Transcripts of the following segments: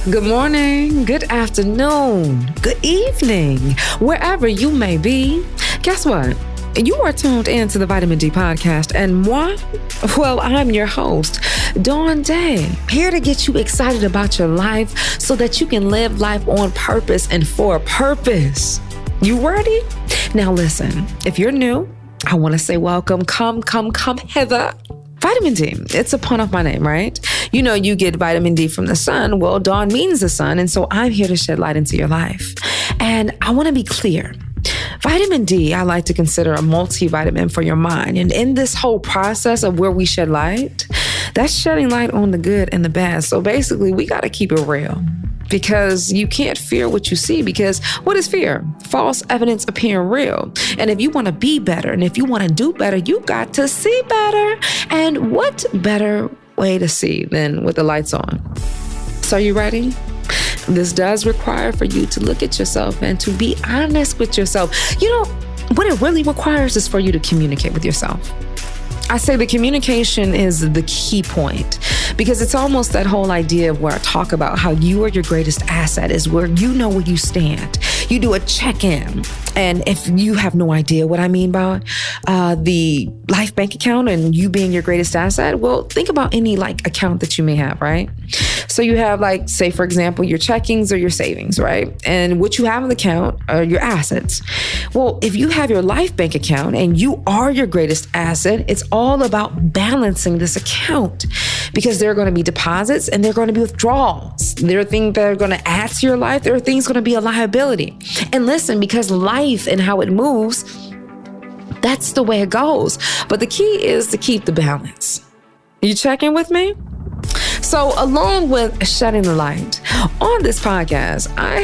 Good morning, good afternoon, good evening, wherever you may be. Guess what? You are tuned into the Vitamin D podcast, and moi, well, I'm your host, Dawn Dai, here to get you excited about your life so that you can live life on purpose and for a purpose. You ready? Now listen, if you're new, I want to say welcome, come hither. Vitamin D, it's a pun of my name, right? You know, you get vitamin D from the sun. Well, Dawn means the sun. And so I'm here to shed light into your life. And I want to be clear. Vitamin D, I like to consider a multivitamin for your mind. And in this whole process of where we shed light, that's shedding light on the good and the bad. So basically, we got to keep it real. Because you can't fear what you see, because what is fear? False evidence appearing real. And if you want to be better and if you want to do better, you got to see better. And what better way to see than with the lights on? So are you ready? This does require for you to look at yourself and to be honest with yourself. You know, what it really requires is for you to communicate with yourself. I say the communication is the key point, because it's almost that whole idea of where I talk about how you are your greatest asset is where you know where you stand. You do a check-in. And if you have no idea what I mean by the life bank account and you being your greatest asset, well, think about any account that you may have, right? So you have say, for example, your checkings or your savings, right? And what you have in the account are your assets. Well, if you have your life bank account and you are your greatest asset, it's all about balancing this account, because there are going to be deposits and there are going to be withdrawals. There are things that are going to add to your life. There are things going to be a liability. And listen, because life and how it moves, that's the way it goes. But the key is to keep the balance. You checking with me? So along with shedding the light on this podcast, I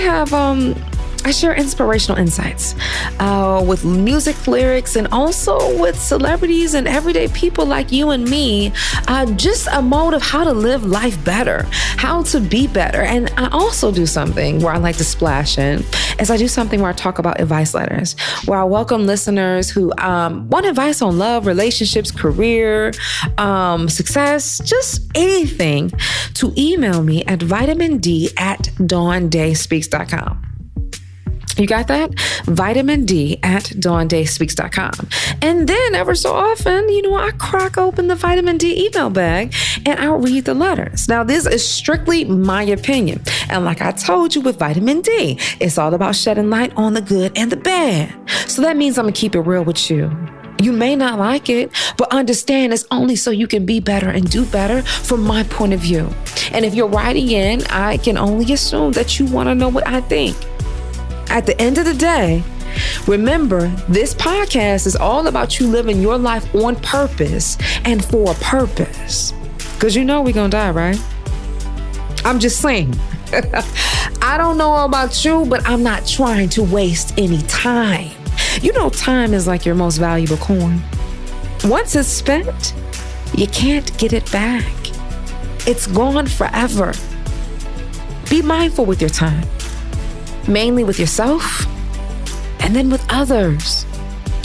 share inspirational insights with music lyrics and also with celebrities and everyday people like you and me, just a mode of how to live life better, how to be better. And I also do something where I like to splash in, is I do something where I talk about advice letters, where I welcome listeners who want advice on love, relationships, career, success, just anything, to email me at VitaminD@DawnDaiSpeaks.com. You got that? VitaminD@DawnDaiSpeaks.com. And then ever so often, I crack open the vitamin D email bag and I'll read the letters. Now, this is strictly my opinion. And like I told you with vitamin D, it's all about shedding light on the good and the bad. So that means I'm going to keep it real with you. You may not like it, but understand it's only so you can be better and do better from my point of view. And if you're writing in, I can only assume that you want to know what I think. At the end of the day, remember, this podcast is all about you living your life on purpose and for a purpose. Because we're going to die, right? I'm just saying. I don't know about you, but I'm not trying to waste any time. Time is like your most valuable coin. Once it's spent, you can't get it back. It's gone forever. Be mindful with your time. Mainly with yourself and then with others.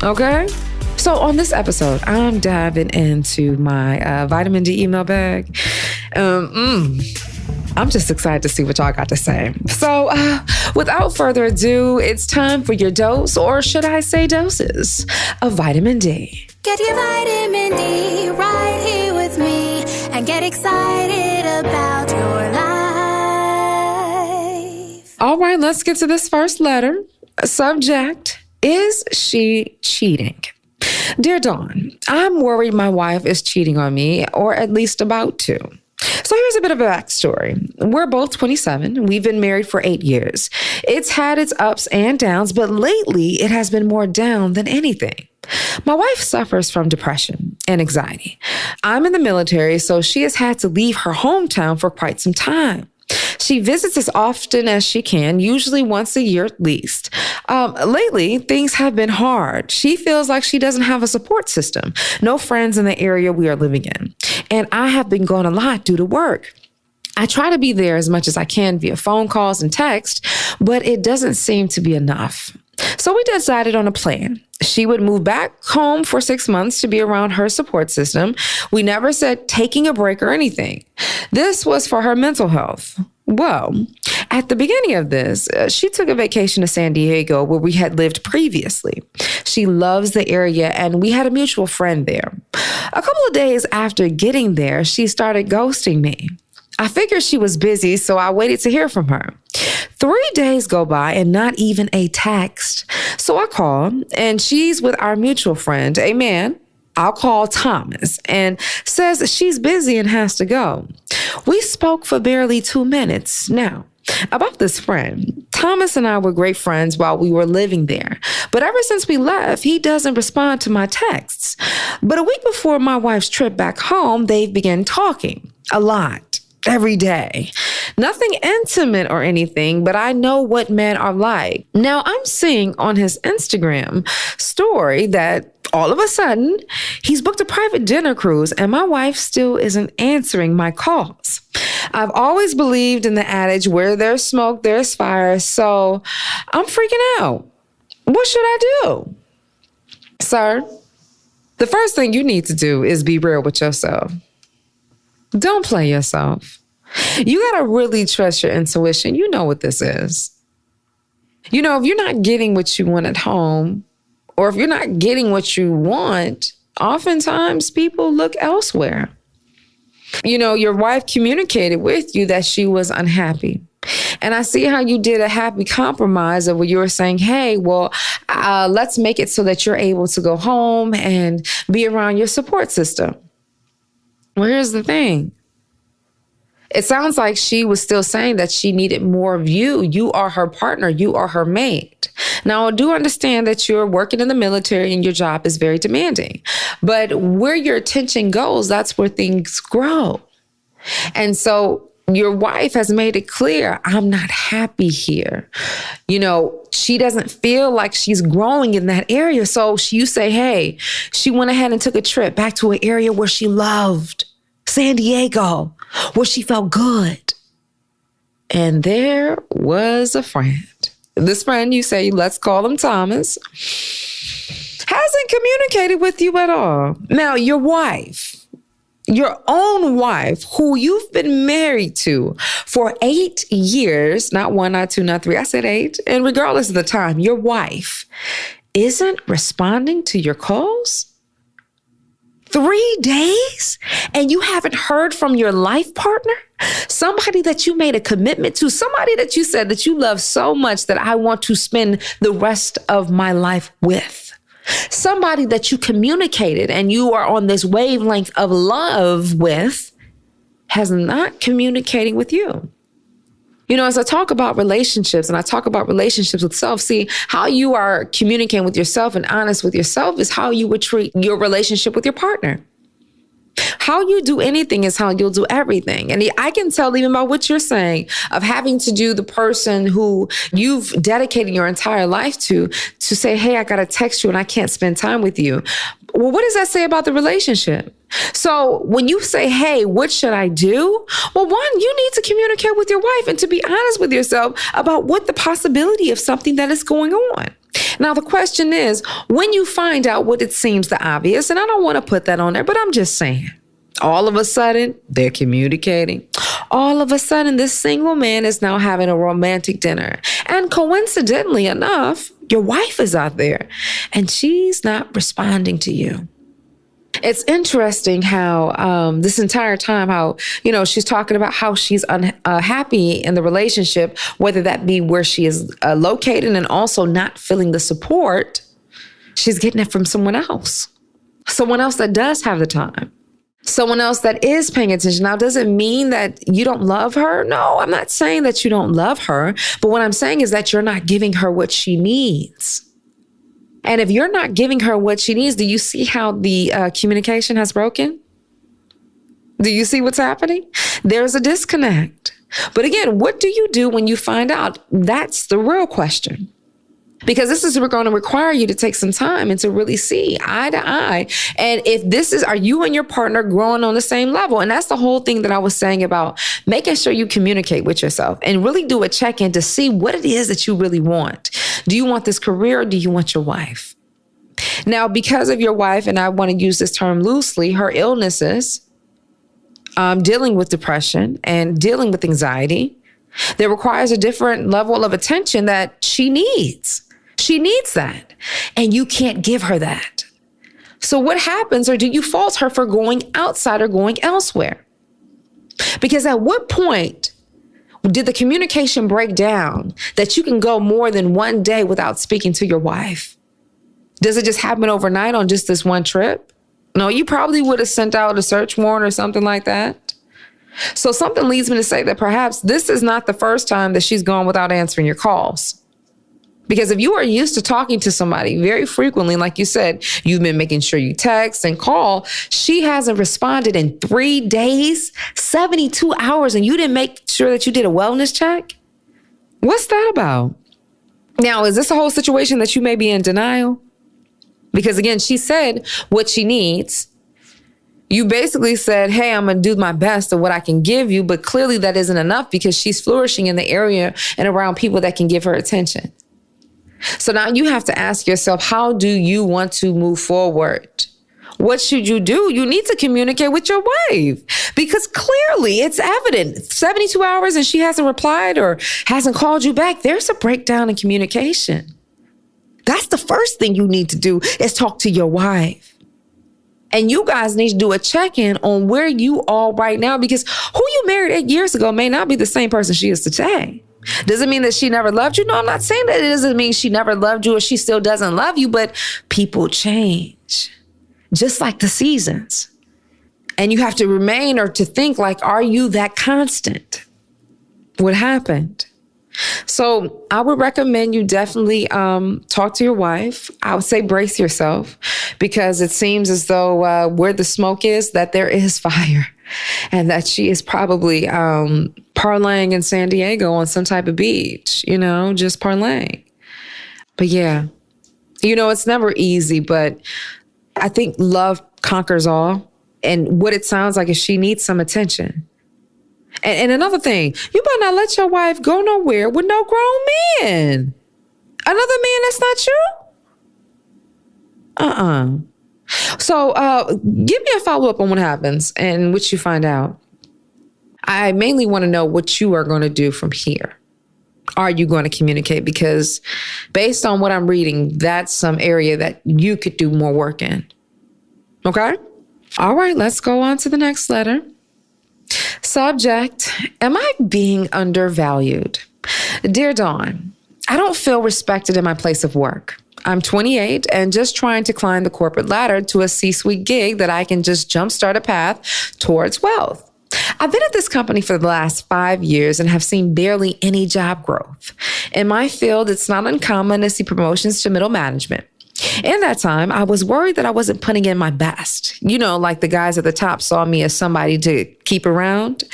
Okay? So on this episode, I'm diving into my vitamin D email bag. I'm just excited to see what y'all got to say. So without further ado, it's time for your dose, or should I say doses, of vitamin D. Get your vitamin D right here with me and get excited about your life. All right, let's get to this first letter. Subject, is she cheating? Dear Dawn, I'm worried my wife is cheating on me, or at least about to. So here's a bit of a backstory. We're both 27. We've been married for 8 years. It's had its ups and downs, but lately it has been more down than anything. My wife suffers from depression and anxiety. I'm in the military, so she has had to leave her hometown for quite some time. She visits as often as she can, usually once a year at least. Lately, things have been hard. She feels like she doesn't have a support system, no friends in the area we are living in. And I have been gone a lot due to work. I try to be there as much as I can via phone calls and text, but it doesn't seem to be enough. So we decided on a plan. She would move back home for 6 months to be around her support system. We never said taking a break or anything. This was for her mental health. Well, at the beginning of this, she took a vacation to San Diego where we had lived previously. She loves the area and we had a mutual friend there. A couple of days after getting there, she started ghosting me. I figured she was busy, so I waited to hear from her. 3 days go by and not even a text. So I call, and she's with our mutual friend, a man I'll call Thomas, and says she's busy and has to go. We spoke for barely 2 minutes. Now, about this friend, Thomas and I were great friends while we were living there. But ever since we left, he doesn't respond to my texts. But a week before my wife's trip back home, they began talking a lot. Every day. Nothing intimate or anything, but I know what men are like. Now, I'm seeing on his Instagram story that all of a sudden, he's booked a private dinner cruise and my wife still isn't answering my calls. I've always believed in the adage, where there's smoke, there's fire, so I'm freaking out. What should I do? Sir, the first thing you need to do is be real with yourself. Don't play yourself. You got to really trust your intuition. You know what this is. You know, if you're not getting what you want at home, or if you're not getting what you want, oftentimes people look elsewhere. You know, your wife communicated with you that she was unhappy. And I see how you did a happy compromise of where you were saying, hey, well, let's make it so that you're able to go home and be around your support system. Well, here's the thing. It sounds like she was still saying that she needed more of you. You are her partner. You are her mate. Now, I do understand that you're working in the military and your job is very demanding. But where your attention goes, that's where things grow. And so your wife has made it clear, I'm not happy here. You know, she doesn't feel like she's growing in that area. So you say, hey, she went ahead and took a trip back to an area where she loved, San Diego, where she felt good. And there was a friend. This friend, you say, let's call him Thomas, hasn't communicated with you at all. Now, your wife, your own wife, who you've been married to for 8 years, not 1, not 2, not 3, I said 8. And regardless of the time, your wife isn't responding to your calls? 3 days? And you haven't heard from your life partner? Somebody that you made a commitment to, somebody that you said that you love so much that I want to spend the rest of my life with. Somebody that you communicated and you are on this wavelength of love with has not communicating with you. You know, as I talk about relationships and I talk about relationships with self, see, how you are communicating with yourself and honest with yourself is how you would treat your relationship with your partner. How you do anything is how you'll do everything. And I can tell even by what you're saying of having to do the person who you've dedicated your entire life to say, hey, I got to text you and I can't spend time with you. Well, what does that say about the relationship? So when you say, hey, what should I do? Well, one, you need to communicate with your wife and to be honest with yourself about what the possibility of something that is going on. Now, the question is, when you find out what it seems the obvious, and I don't want to put that on there, but I'm just saying, all of a sudden, they're communicating. All of a sudden, this single man is now having a romantic dinner. And coincidentally enough, your wife is out there and she's not responding to you. It's interesting how this entire time, how, you know, she's talking about how she's unhappy in the relationship, whether that be where she is located and also not feeling the support. She's getting it from someone else that does have the time. Someone else that is paying attention. Now, does it mean that you don't love her? No, I'm not saying that you don't love her. But what I'm saying is that you're not giving her what she needs. And if you're not giving her what she needs, do you see how the communication has broken? Do you see what's happening? There's a disconnect. But again, what do you do when you find out? That's the real question. Because this is going to require you to take some time and to really see eye to eye. And if are you and your partner growing on the same level? And that's the whole thing that I was saying about making sure you communicate with yourself and really do a check-in to see what it is that you really want. Do you want this career or do you want your wife? Now, because of your wife, and I want to use this term loosely, her illnesses, dealing with depression and dealing with anxiety, that requires a different level of attention that she needs. She needs that. And you can't give her that. So what happens, or do you fault her for going outside or going elsewhere? Because at what point did the communication break down that you can go more than one day without speaking to your wife? Does it just happen overnight on just this one trip? No, you probably would have sent out a search warrant or something like that. So something leads me to say that perhaps this is not the first time that she's gone without answering your calls. Because if you are used to talking to somebody very frequently, like you said, you've been making sure you text and call, she hasn't responded in 3 days, 72 hours, and you didn't make sure that you did a wellness check? What's that about? Now, is this a whole situation that you may be in denial? Because again, she said what she needs. You basically said, hey, I'm going to do my best of what I can give you, but clearly that isn't enough because she's flourishing in the area and around people that can give her attention. So now you have to ask yourself, how do you want to move forward? What should you do? You need to communicate with your wife because clearly it's evident 72 hours and she hasn't replied or hasn't called you back. There's a breakdown in communication. That's the first thing you need to do is talk to your wife. And you guys need to do a check-in on where you are right now because who you married 8 years ago may not be the same person she is today. Does it mean that she never loved you? No, I'm not saying that. It doesn't mean she never loved you or she still doesn't love you, but people change, just like the seasons. And you have to remain or to think like, are you that constant? What happened? So I would recommend you definitely talk to your wife. I would say brace yourself because it seems as though where the smoke is, that there is fire and that she is probably parlaying in San Diego on some type of beach, just parlaying. But yeah, it's never easy, but I think love conquers all. And what it sounds like is she needs some attention. And another thing, you better not let your wife go nowhere with no grown man. Another man that's not you? So give me a follow-up on what happens and what you find out. I mainly want to know what you are going to do from here. Are you going to communicate? Because based on what I'm reading, that's some area that you could do more work in. Okay? All right, let's go on to the next letter. Subject, am I being undervalued? Dear Dawn, I don't feel respected in my place of work. I'm 28 and just trying to climb the corporate ladder to a C-suite gig that I can just jumpstart a path towards wealth. I've been at this company for the last 5 years and have seen barely any job growth. In my field, it's not uncommon to see promotions to middle management. In that time, I was worried that I wasn't putting in my best. Like the guys at the top saw me as somebody to keep around.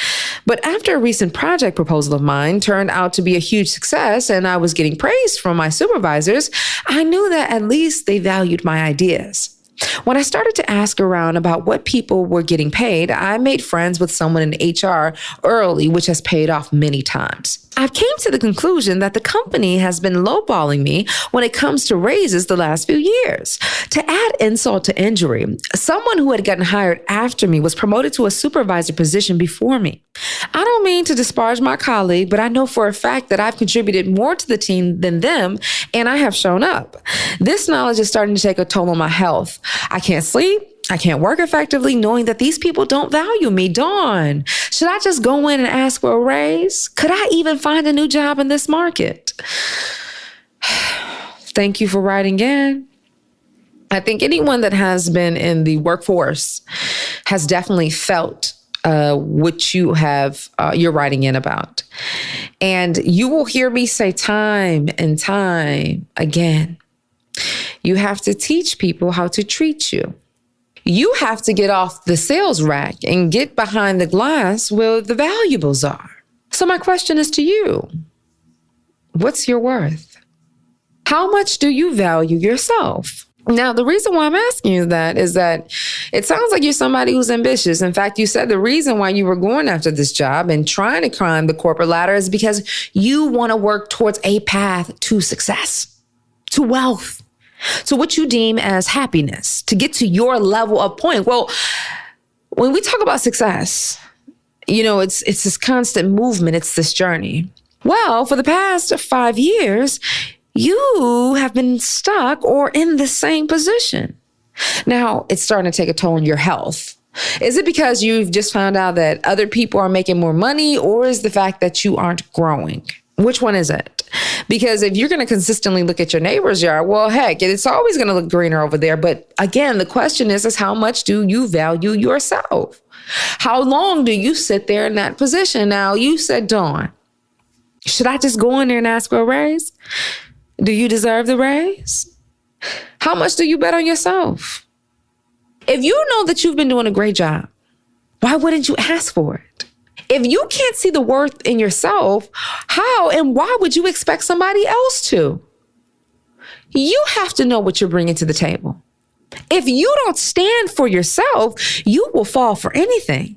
But after a recent project proposal of mine turned out to be a huge success and I was getting praise from my supervisors, I knew that at least they valued my ideas. When I started to ask around about what people were getting paid, I made friends with someone in HR early, which has paid off many times. I've came to the conclusion that the company has been lowballing me when it comes to raises the last few years. To add insult to injury, someone who had gotten hired after me was promoted to a supervisor position before me. I don't mean to disparage my colleague, but I know for a fact that I've contributed more to the team than them, and I have shown up. This knowledge is starting to take a toll on my health. I can't sleep. I can't work effectively knowing that these people don't value me. Dawn, should I just go in and ask for a raise? Could I even find a new job in this market? Thank you for writing in. I think anyone that has been in the workforce has definitely felt what you're writing in about. And you will hear me say time and time again, you have to teach people how to treat you. You have to get off the sales rack and get behind the glass where the valuables are. So my question is to you, what's your worth? How much do you value yourself? Now, the reason why I'm asking you that is that it sounds like you're somebody who's ambitious. In fact, you said the reason why you were going after this job and trying to climb the corporate ladder is because you want to work towards a path to success, to wealth, to what you deem as happiness, to get to your level of point. Well, when we talk about success, it's this constant movement. It's this journey. Well, for the past 5 years, you have been stuck or in the same position. Now, it's starting to take a toll on your health. Is it because you've just found out that other people are making more money, or is the fact that you aren't growing? Which one is it? Because if you're going to consistently look at your neighbor's yard, well, heck, it's always going to look greener over there. But again, the question is how much do you value yourself? How long do you sit there in that position? Now, you said, Dawn, should I just go in there and ask for a raise? Do you deserve the raise? How much do you bet on yourself? If you know that you've been doing a great job, why wouldn't you ask for it? If you can't see the worth in yourself, how and why would you expect somebody else to? You have to know what you're bringing to the table. If you don't stand for yourself, you will fall for anything.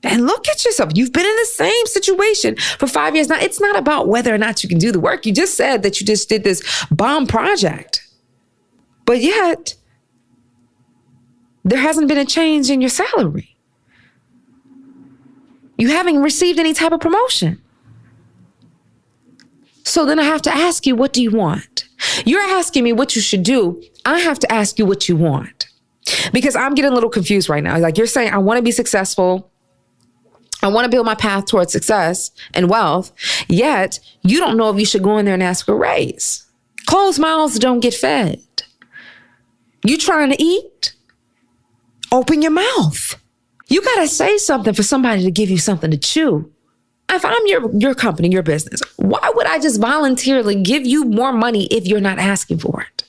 And look at yourself. You've been in the same situation for 5 years. Now, it's not about whether or not you can do the work. You just said that you just did this bomb project. But yet, there hasn't been a change in your salary. You haven't received any type of promotion. So then I have to ask you, what do you want? You're asking me what you should do. I have to ask you what you want. Because I'm getting a little confused right now. Like, you're saying, I want to be successful. I want to build my path towards success and wealth, yet you don't know if you should go in there and ask for a raise. Closed mouths don't get fed. You trying to eat? Open your mouth. You got to say something for somebody to give you something to chew. If I'm your company, your business, why would I just voluntarily give you more money if you're not asking for it?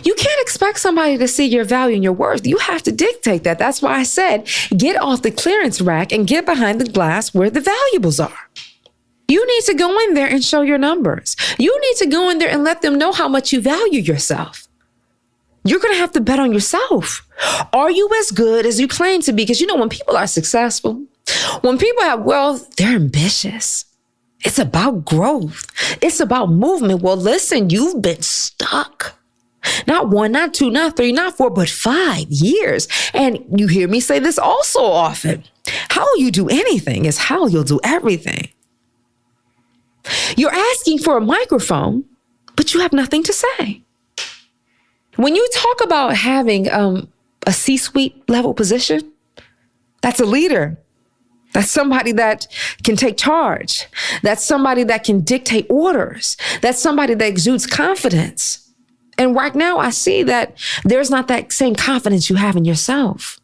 You can't expect somebody to see your value and your worth. You have to dictate that. That's why I said, get off the clearance rack and get behind the glass where the valuables are. You need to go in there and show your numbers. You need to go in there and let them know how much you value yourself. You're going to have to bet on yourself. Are you as good as you claim to be? Because when people are successful, when people have wealth, they're ambitious. It's about growth. It's about movement. Well, listen, you've been stuck. Not 1, not 2, not 3, not 4, but 5 years. And you hear me say this also often. How you do anything is how you'll do everything. You're asking for a microphone, but you have nothing to say. When you talk about having a C-suite level position, that's a leader. That's somebody that can take charge. That's somebody that can dictate orders. That's somebody that exudes confidence. And right now I see that there's not that same confidence you have in yourself.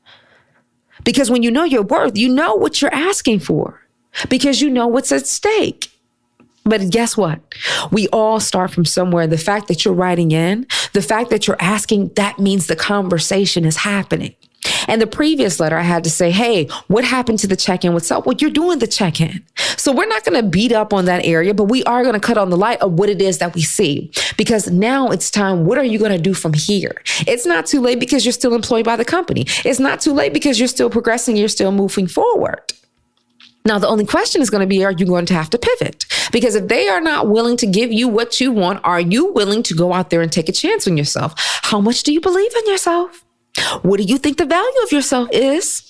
Because when you know your worth, you know what you're asking for because you know what's at stake. But guess what? We all start from somewhere. The fact that you're writing in, the fact that you're asking, that means the conversation is happening. And the previous letter, I had to say, hey, what happened to the check-in? What's up? Well, you're doing the check-in. So we're not going to beat up on that area, but we are going to cut on the light of what it is that we see. Because now it's time. What are you going to do from here? It's not too late because you're still employed by the company. It's not too late because you're still progressing. You're still moving forward. Now, the only question is going to be, are you going to have to pivot? Because if they are not willing to give you what you want, are you willing to go out there and take a chance on yourself? How much do you believe in yourself? What do you think the value of yourself is?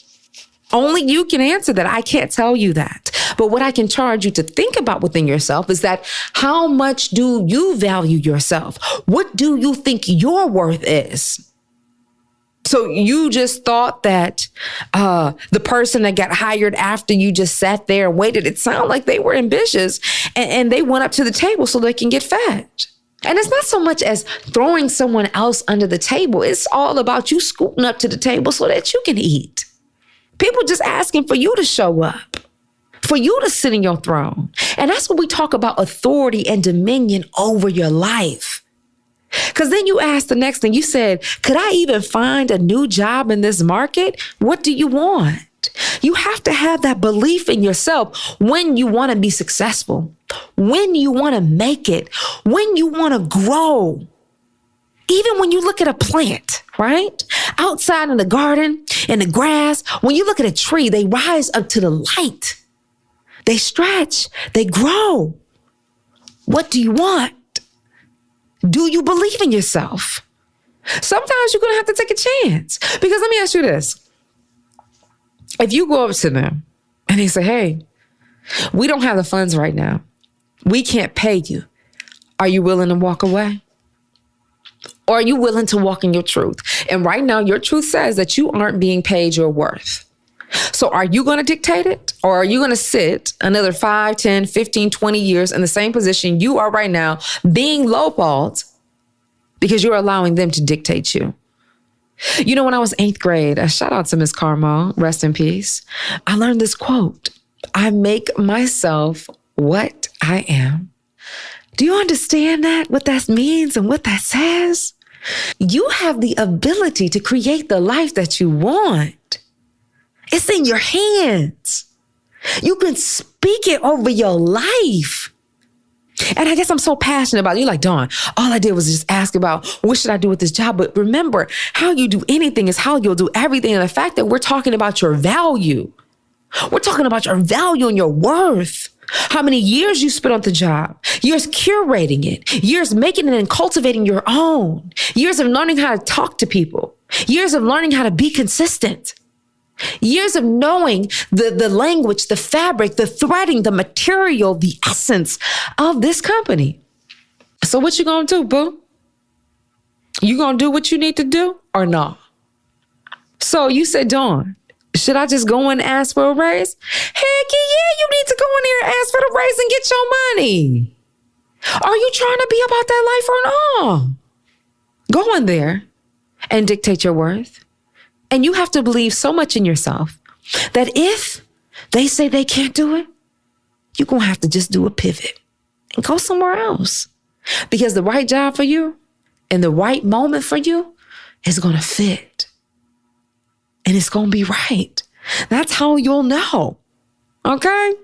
Only you can answer that. I can't tell you that. But what I can charge you to think about within yourself is that how much do you value yourself? What do you think your worth is? So you just thought that the person that got hired after you just sat there and waited, it sounded like they were ambitious and they went up to the table so they can get fed. And it's not so much as throwing someone else under the table. It's all about you scooting up to the table so that you can eat. People just asking for you to show up, for you to sit in your throne. And that's when we talk about authority and dominion over your life. Because then you asked the next thing. You said, could I even find a new job in this market? What do you want? You have to have that belief in yourself when you want to be successful, when you want to make it, when you want to grow. Even when you look at a plant, right? Outside in the garden, in the grass, when you look at a tree, they rise up to the light. They stretch, they grow. What do you want? Do you believe in yourself? Sometimes you're going to have to take a chance. Because let me ask you this. If you go up to them and they say, hey, we don't have the funds right now. We can't pay you. Are you willing to walk away? Or are you willing to walk in your truth? And right now, your truth says that you aren't being paid your worth. So are you going to dictate it? Or are you going to sit another 5, 10, 15, 20 years in the same position you are right now, being lowballed because you're allowing them to dictate you? You know, when I was 8th grade, a shout out to Miss Carmel, rest in peace, I learned this quote: I make myself what I am. Do you understand that, what that means and what that says? You have the ability to create the life that you want. It's in your hands. You can speak it over your life. And I guess I'm so passionate about it. You're like, Dawn, all I did was just ask about what should I do with this job? But remember, how you do anything is how you'll do everything. And the fact that we're talking about your value, we're talking about your value and your worth. How many years you spent on the job, years curating it, years making it and cultivating your own, years of learning how to talk to people, years of learning how to be consistent, years of knowing the language, the fabric, the threading, the material, the essence of this company. So what you gonna do, boo? You gonna do what you need to do or not? So you said, Dawn, should I just go in and ask for a raise? Heck yeah, you need to go in there and ask for the raise and get your money. Are you trying to be about that life or not? Go in there and dictate your worth. And you have to believe so much in yourself that if they say they can't do it, you're going to have to just do a pivot and go somewhere else. Because the right job for you and the right moment for you is going to fit. And it's going to be right. That's how you'll know. Okay?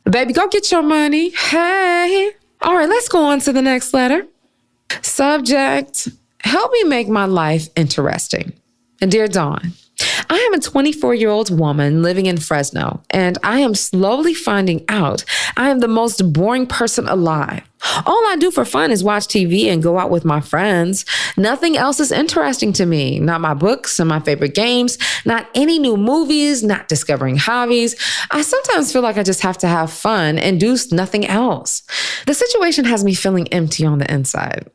Baby, go get your money. Hey. All right, let's go on to the next letter. Subject, help me make my life interesting. And dear Dawn, I am a 24-year-old woman living in Fresno, and I am slowly finding out I am the most boring person alive. All I do for fun is watch TV and go out with my friends. Nothing else is interesting to me. Not my books and my favorite games, not any new movies, not discovering hobbies. I sometimes feel like I just have to have fun and do nothing else. The situation has me feeling empty on the inside.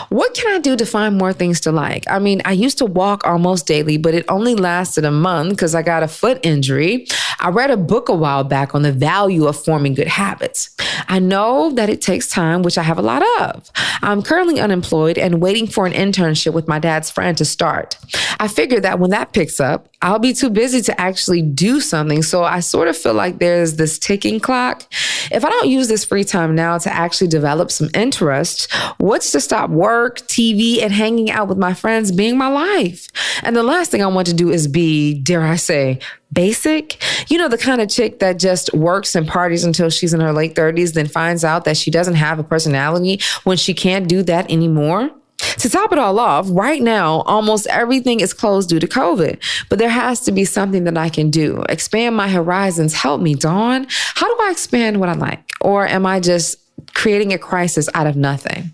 What can I do to find more things to like? I mean, I used to walk almost daily, but it only lasted a month because I got a foot injury. I read a book a while back on the value of forming good habits. I know that it takes time, which I have a lot of. I'm currently unemployed and waiting for an internship with my dad's friend to start. I figured that when that picks up, I'll be too busy to actually do something. So I sort of feel like there's this ticking clock. If I don't use this free time now to actually develop some interest, what's to stop work, TV, and hanging out with my friends being my life? And the last thing I want to do is be, dare I say, basic. You know, the kind of chick that just works and parties until she's in her late 30s, then finds out that she doesn't have a personality when she can't do that anymore. To top it all off, right now, almost everything is closed due to COVID, but there has to be something that I can do. Expand my horizons. Help me, Dawn. How do I expand what I like? Or am I just creating a crisis out of nothing?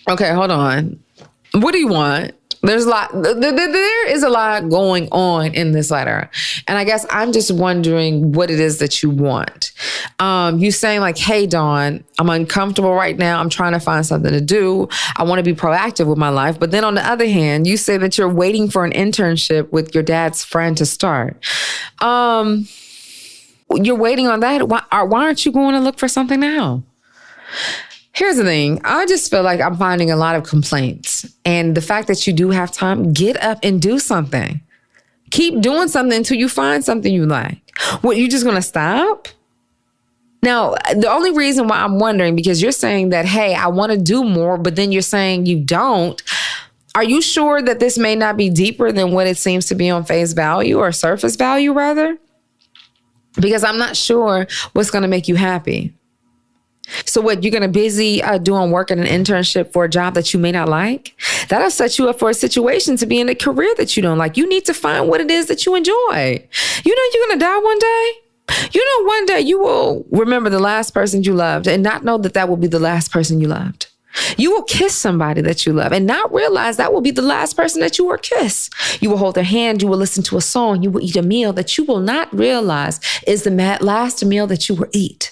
Okay, hold on. What do you want? There's a lot. There is a lot going on in this letter. And I guess I'm just wondering what it is that you want. You saying like, hey, Dawn, I'm uncomfortable right now. I'm trying to find something to do. I want to be proactive with my life. But then on the other hand, you say that you're waiting for an internship with your dad's friend to start. You're waiting on that. Why aren't you going to look for something now? Here's the thing. I just feel like I'm finding a lot of complaints. And the fact that you do have time, get up and do something. Keep doing something until you find something you like. What, you just going to stop? Now, the only reason why I'm wondering, because you're saying that, hey, I want to do more, but then you're saying you don't. Are you sure that this may not be deeper than what it seems to be on face value or surface value rather? Because I'm not sure what's going to make you happy. So what, you're going to busy doing work in an internship for a job that you may not like? That'll set you up for a situation to be in a career that you don't like. You need to find what it is that you enjoy. You know you're going to die one day. You know one day you will remember the last person you loved and not know that that will be the last person you loved. You will kiss somebody that you love and not realize that will be the last person that you will kiss. You will hold their hand. You will listen to a song. You will eat a meal that you will not realize is the last meal that you will eat.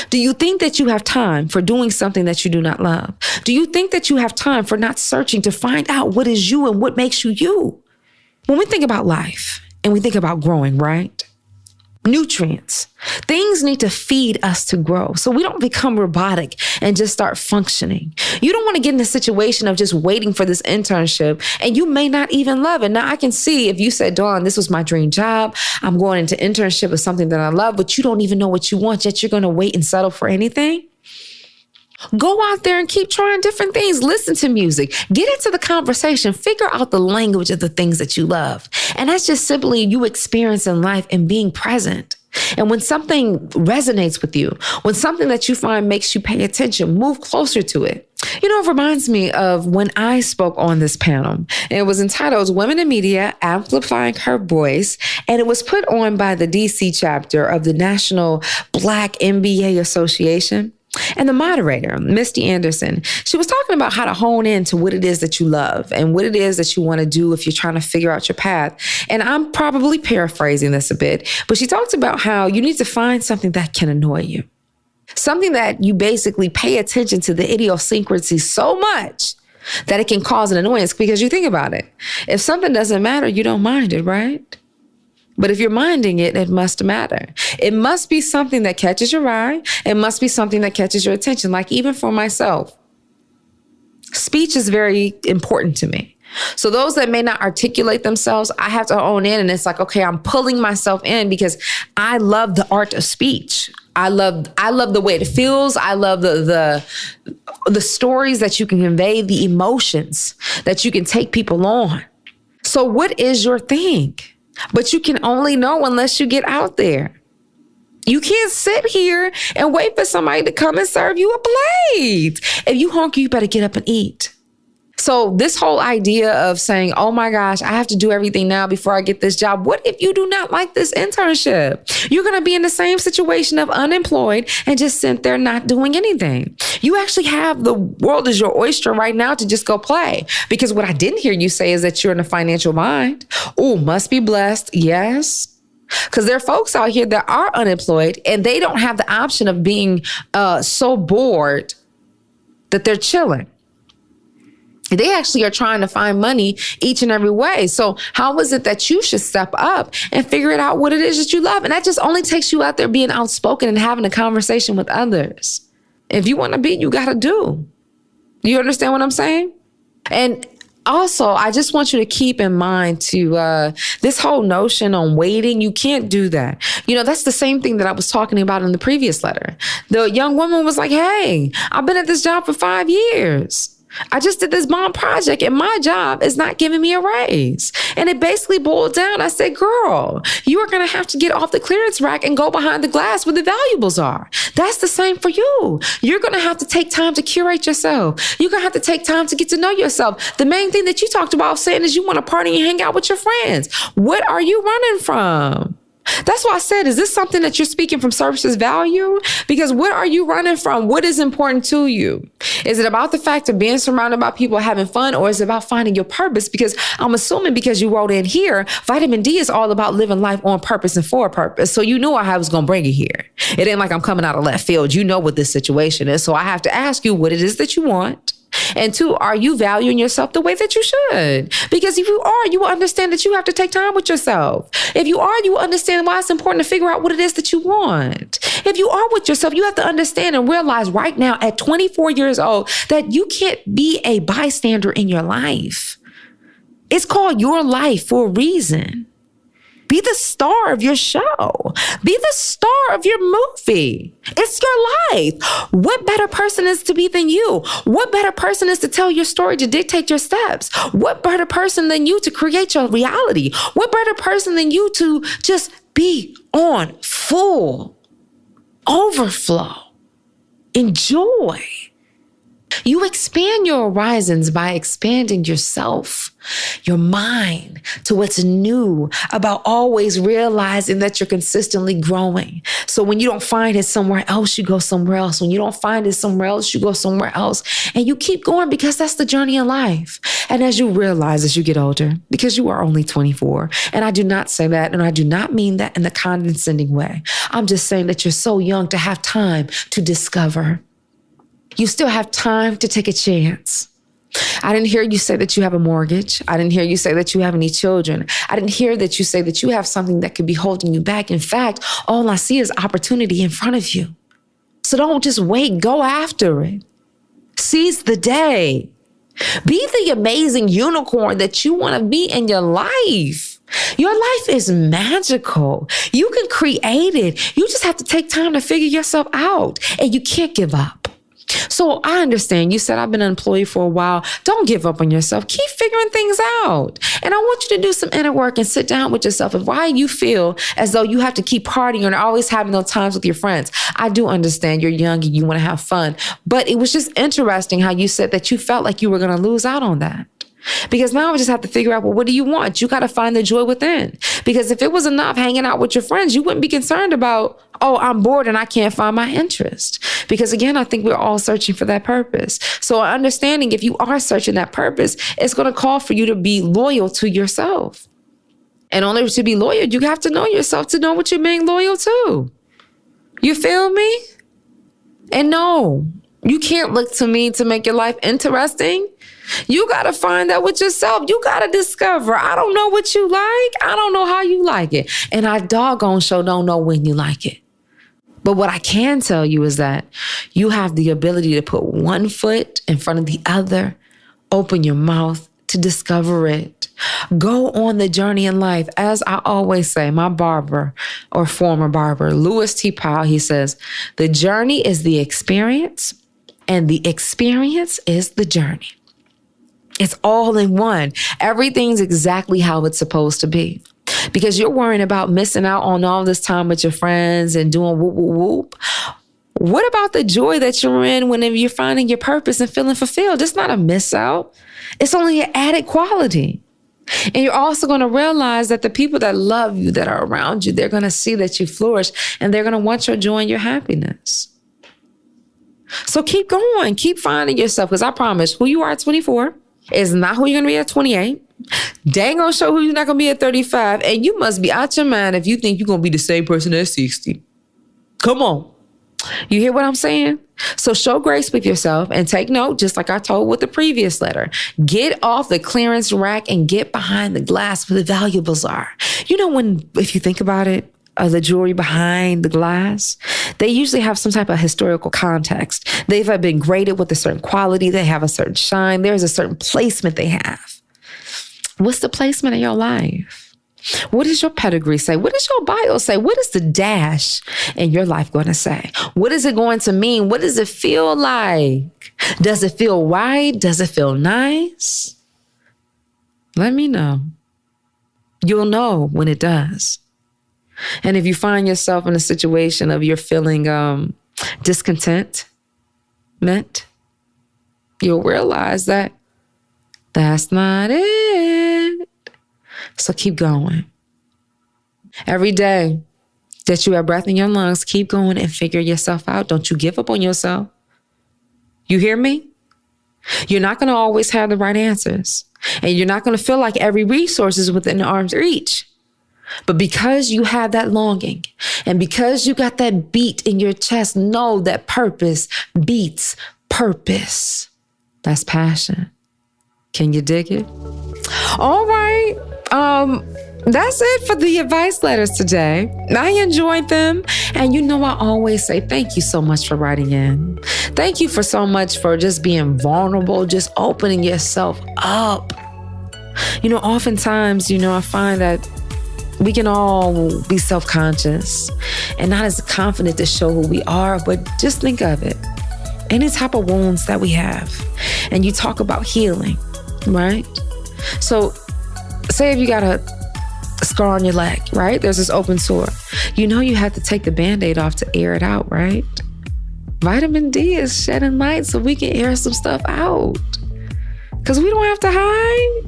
Do you think that you have time for doing something that you do not love? Do you think that you have time for not searching to find out what is you and what makes you you? When we think about life and we think about growing, right? Nutrients. Things need to feed us to grow so we don't become robotic and just start functioning. You don't want to get in a situation of just waiting for this internship and you may not even love it. Now, I can see if you said, Dawn, this was my dream job. I'm going into internship with something that I love, but you don't even know what you want, yet you're going to wait and settle for anything. Go out there and keep trying different things. Listen to music. Get into the conversation. Figure out the language of the things that you love. And that's just simply you experiencing life and being present. And when something resonates with you, when something that you find makes you pay attention, move closer to it. You know, it reminds me of when I spoke on this panel. It was entitled Women in Media, Amplifying Her Voice. And it was put on by the DC chapter of the National Black MBA Association. And the moderator, Misty Anderson, she was talking about how to hone in to what it is that you love and what it is that you want to do if you're trying to figure out your path. And I'm probably paraphrasing this a bit, but she talked about how you need to find something that can annoy you. Something that you basically pay attention to the idiosyncrasies so much that it can cause an annoyance, because you think about it. If something doesn't matter, you don't mind it, right? But if you're minding it, it must matter. It must be something that catches your eye. It must be something that catches your attention. Like even for myself, speech is very important to me. So those that may not articulate themselves, I have to own in. And it's like, okay, I'm pulling myself in because I love the art of speech. I love the way it feels. I love the stories that you can convey, the emotions that you can take people on. So what is your thing? But you can only know unless you get out there. You can't sit here and wait for somebody to come and serve you a plate. If you hungry, you better get up and eat. So this whole idea of saying, oh my gosh, I have to do everything now before I get this job. What if you do not like this internship? You're going to be in the same situation of unemployed and just sit there not doing anything. You actually have the world as your oyster right now to just go play. Because what I didn't hear you say is that you're in a financial bind. Oh, must be blessed. Yes. Because there are folks out here that are unemployed and they don't have the option of being so bored that they're chilling. They actually are trying to find money each and every way. So how is it that you should step up and figure it out what it is that you love? And that just only takes you out there being outspoken and having a conversation with others. If you want to be, you got to do. You understand what I'm saying? And also, I just want you to keep in mind to this whole notion on waiting. You can't do that. You know, that's the same thing that I was talking about in the previous letter. The young woman was like, hey, I've been at this job for 5 years. I just did this bomb project and my job is not giving me a raise. And it basically boiled down. I said, girl, you are going to have to get off the clearance rack and go behind the glass where the valuables are. That's the same for you. You're going to have to take time to curate yourself. You're going to have to take time to get to know yourself. The main thing that you talked about saying is you want to party and hang out with your friends. What are you running from? That's why I said, is this something that you're speaking from services value? Because what are you running from? What is important to you? Is it about the fact of being surrounded by people having fun, or is it about finding your purpose? Because I'm assuming because you wrote in here, vitamin D is all about living life on purpose and for a purpose. So you knew I was going to bring it here. It ain't like I'm coming out of left field. You know what this situation is. So I have to ask you what it is that you want. And two, are you valuing yourself the way that you should? Because if you are, you will understand that you have to take time with yourself. If you are, you will understand why it's important to figure out what it is that you want. If you are with yourself, you have to understand and realize right now at 24 years old that you can't be a bystander in your life. It's called your life for a reason. Be the star of your show. Be the star of your movie. It's your life. What better person is to be than you? What better person is to tell your story, to dictate your steps? What better person than you to create your reality? What better person than you to just be on full overflow? Enjoy. You expand your horizons by expanding yourself, your mind, to what's new, about always realizing that you're consistently growing. So when you don't find it somewhere else, you go somewhere else. When you don't find it somewhere else, you go somewhere else. And you keep going because that's the journey of life. And as you realize as you get older, because you are only 24, and I do not say that, and I do not mean that in the condescending way. I'm just saying that you're so young to have time to discover. You still have time to take a chance. I didn't hear you say that you have a mortgage. I didn't hear you say that you have any children. I didn't hear that you say that you have something that could be holding you back. In fact, all I see is opportunity in front of you. So don't just wait. Go after it. Seize the day. Be the amazing unicorn that you want to be in your life. Your life is magical. You can create it. You just have to take time to figure yourself out, and you can't give up. So I understand you said I've been unemployed for a while. Don't give up on yourself. Keep figuring things out. And I want you to do some inner work and sit down with yourself. And why you feel as though you have to keep partying or always having those times with your friends. I do understand you're young and you want to have fun. But it was just interesting how you said that you felt like you were going to lose out on that. Because now we just have to figure out, well, what do you want? You got to find the joy within. Because if it was enough hanging out with your friends, you wouldn't be concerned about, oh, I'm bored and I can't find my interest. Because again, I think we're all searching for that purpose. So understanding if you are searching that purpose, it's going to call for you to be loyal to yourself. And only to be loyal, you have to know yourself to know what you're being loyal to. You feel me? And no, you can't look to me to make your life interesting. You got to find out with yourself. You got to discover. I don't know what you like. I don't know how you like it. And I doggone sure don't know when you like it. But what I can tell you is that you have the ability to put one foot in front of the other, open your mouth to discover it. Go on the journey in life. As I always say, my barber or former barber, Louis T. Powell, he says, the journey is the experience and the experience is the journey. It's all in one. Everything's exactly how it's supposed to be. Because you're worrying about missing out on all this time with your friends and doing whoop, whoop, whoop. What about the joy that you're in whenever you're finding your purpose and feeling fulfilled? It's not a miss out. It's only an added quality. And you're also going to realize that the people that love you, that are around you, they're going to see that you flourish and they're going to want your joy and your happiness. So keep going. Keep finding yourself, because I promise who you are at 24 is not who you're going to be at 28. They ain't going to show who you're not going to be at 35. And you must be out your mind if you think you're going to be the same person at 60. Come on. You hear what I'm saying? So show grace with yourself and take note, just like I told with the previous letter. Get off the clearance rack and get behind the glass where the valuables are. You know, if you think about it, the jewelry behind the glass, they usually have some type of historical context. They've been graded with a certain quality. They have a certain shine. There's a certain placement they have. What's the placement in your life? What does your pedigree say? What does your bio say? What is the dash in your life going to say? What is it going to mean? What does it feel like? Does it feel right? Does it feel nice? Let me know. You'll know when it does. And if you find yourself in a situation of you're feeling discontentment, you'll realize that that's not it. So keep going. Every day that you have breath in your lungs, keep going and figure yourself out. Don't you give up on yourself. You hear me? You're not going to always have the right answers. And you're not going to feel like every resource is within arm's reach. But because you have that longing and because you got that beat in your chest, know that purpose beats purpose. That's passion. Can you dig it? All right. That's it for the advice letters today. I enjoyed them. And you know, I always say thank you so much for writing in. Thank you for so much for just being vulnerable, just opening yourself up. You know, oftentimes, I find that We can all be self-conscious and not as confident to show who we are, but just think of it. Any type of wounds that we have, and you talk about healing, right? So say if you got a scar on your leg, right? There's this open sore. You know you have to take the Band-Aid off to air it out, right? Vitamin D is shedding light so we can air some stuff out. Because we don't have to hide.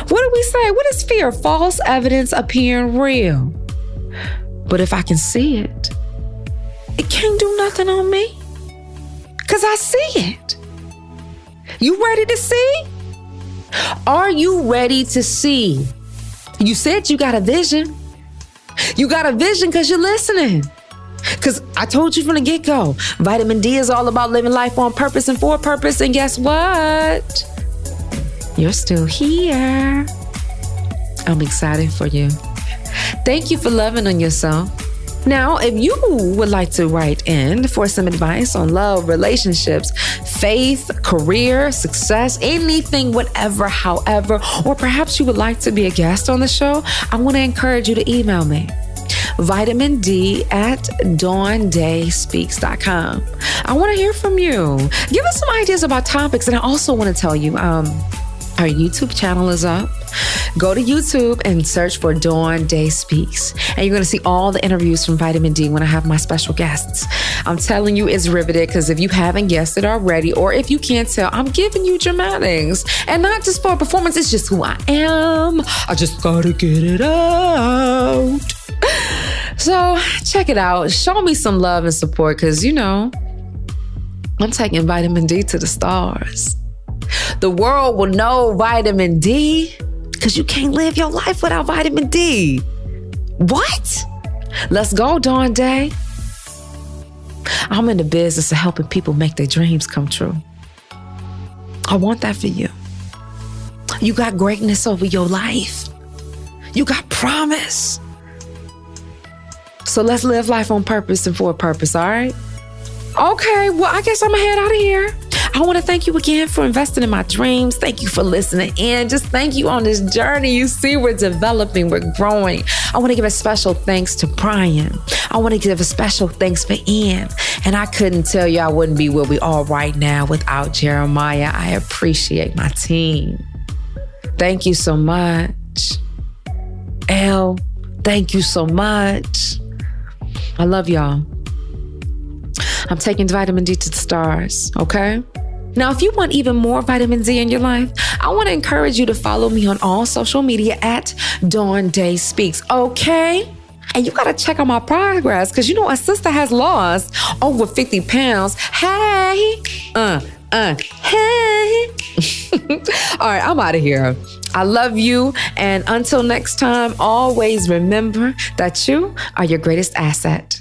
What do we say? What is fear? False evidence appearing real. But if I can see it, it can't do nothing on me. Because I see it. You ready to see? Are you ready to see? You said you got a vision. You got a vision because you're listening. Because I told you from the get-go, vitamin D is all about living life on purpose and for a purpose. And guess what? You're still here. I'm excited for you. Thank you for loving on yourself. Now, if you would like to write in for some advice on love, relationships, faith, career, success, anything, whatever, however, or perhaps you would like to be a guest on the show, I want to encourage you to email me. VitaminD@DawnDaiSpeaks.com. I want to hear from you. Give us some ideas about topics. And I also want to tell you, our YouTube channel is up. Go to YouTube and search for Dawn Dai Speaks. And you're going to see all the interviews from Vitamin D when I have my special guests. I'm telling you, it's riveted, because if you haven't guessed it already, or if you can't tell, I'm giving you dramatics. And not just for a performance, it's just who I am. I just got to get it out. So check it out. Show me some love and support, because, I'm taking Vitamin D to the stars. The world will know Vitamin D, because you can't live your life without Vitamin D. What? Let's go, Dawn Dai. I'm in the business of helping people make their dreams come true. I want that for you. You got greatness over your life. You got promise. So let's live life on purpose and for a purpose, all right? Okay, well, I guess I'm gonna head out of here. I want to thank you again for investing in my dreams. Thank you for listening in. Just thank you on this journey. You see, we're developing, we're growing. I want to give a special thanks to Brian. I want to give a special thanks for Ian. And I couldn't tell you I wouldn't be where we are right now without Jeremiah. I appreciate my team. Thank you so much. Elle, thank you so much. I love y'all. I'm taking Vitamin D to the stars, okay? Now, if you want even more Vitamin D in your life, I want to encourage you to follow me on all social media at Dawn Dai Speaks, okay? And you got to check out my progress, because a sister has lost over 50 pounds. Hey, hey. All right, I'm out of here. I love you. And until next time, always remember that you are your greatest asset.